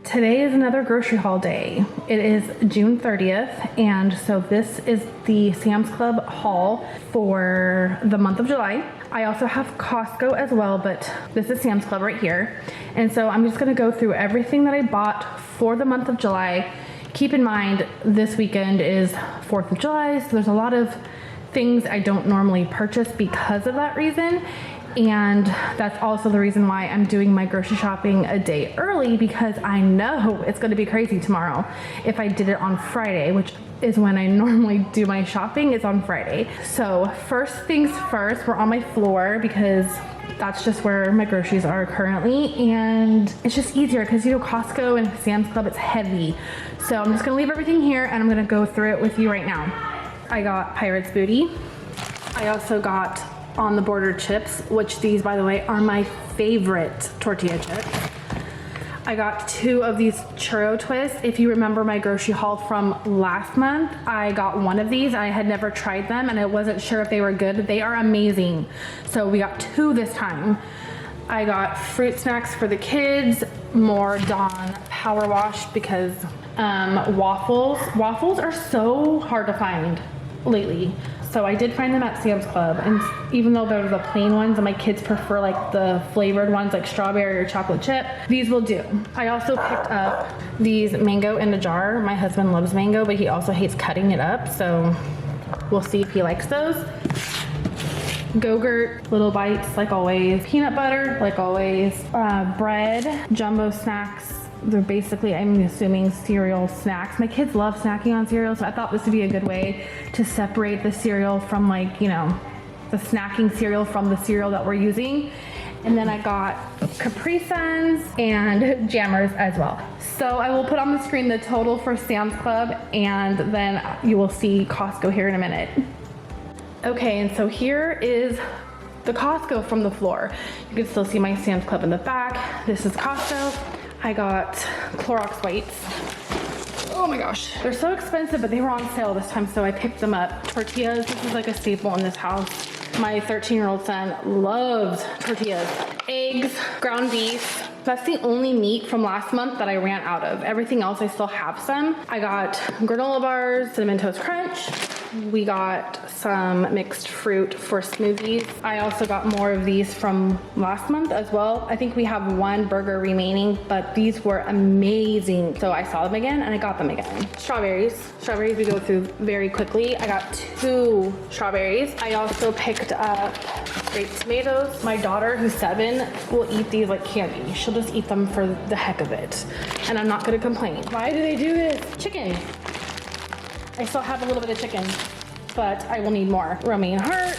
Today is another grocery haul day. It is June 30th, and so this is the Sam's Club haul for the month of July. I also have Costco as well, but this is Sam's Club right here. And so I'm just gonna go through everything that I bought for the month of July. Keep in mind, this weekend is 4th of July, so there's a lot of things I don't normally purchase because of that reason. And that's also the reason why I'm doing my grocery shopping a day early, because I know it's going to be crazy tomorrow. If I did it on Friday, which is when I normally do my shopping, is on Friday. So first things first, we're on my floor because that's just where my groceries are currently. And it's just easier because, you know, Costco and Sam's Club, it's heavy. So I'm just going to leave everything here and I'm going to go through it with you right now. I got Pirate's Booty. I also got On the Border chips, which these, by the way, are my favorite tortilla chips. I got 2 of these churro twists. If you remember my grocery haul from last month, I got 1 of these. I had never tried them and I wasn't sure if they were good. They are amazing. So we got 2 this time. I got fruit snacks for the kids, more Dawn Power Wash because waffles are so hard to find lately. So I did find them at Sam's Club, and even though they're the plain ones and my kids prefer like the flavored ones like strawberry or chocolate chip, these will do. I also picked up these mango in a jar. My husband loves mango, but he also hates cutting it up, so we'll see if he likes those. Go-Gurt, little bites like always. Peanut butter like always. Bread, jumbo snacks. They're basically, I'm assuming, cereal snacks. My kids love snacking on cereal, so I thought this would be a good way to separate the cereal from, like, you know, the snacking cereal from the cereal that we're using. And then I got Capri Suns and Jammers as well. So I will put on the screen the total for Sam's Club, and then you will see Costco here in a minute. Okay, and so here is the Costco from the floor. You can still see my Sam's Club in the back. This is Costco. I got Clorox wipes. Oh my gosh. They're so expensive, but they were on sale this time, so I picked them up. Tortillas, this is like a staple in this house. My 13-year-old son loves tortillas. Eggs, ground beef. That's the only meat from last month that I ran out of. Everything else, I still have some. I got granola bars, Cinnamon Toast Crunch. We got some mixed fruit for smoothies. I also got more of these from last month as well. I think we have 1 burger remaining, but these were amazing. So I saw them again and I got them again. Strawberries. Strawberries we go through very quickly. I got 2 strawberries. I also picked up grape tomatoes. My daughter, who's 7, will eat these like candy. She'll just eat them for the heck of it. And I'm not gonna complain. Why do they do this? Chicken. I still have a little bit of chicken, but I will need more. Romaine heart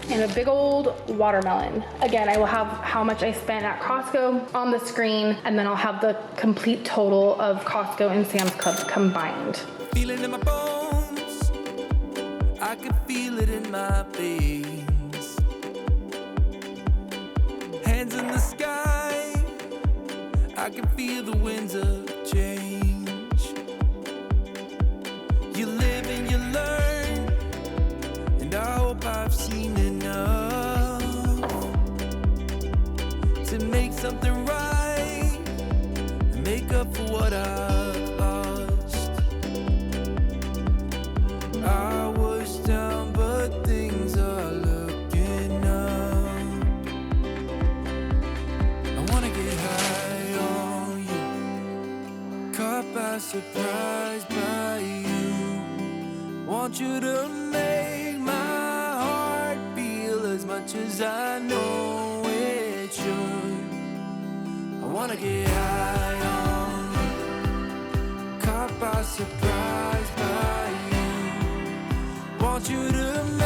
and a big old watermelon. Again, I will have how much I spent at Costco on the screen, and then I'll have the complete total of Costco and Sam's Club combined. Feeling in my bones, I can feel it in my veins. Hands in the sky, I can feel the winds of change. You live and you learn, and I hope I've seen enough to make something right and make up for what I've lost. I was down, but things are looking up. I wanna get high on you, caught by surprise by you. Want you to make my heart feel as much as I know it should. I wanna get high on you, caught by surprise by you. Want you to make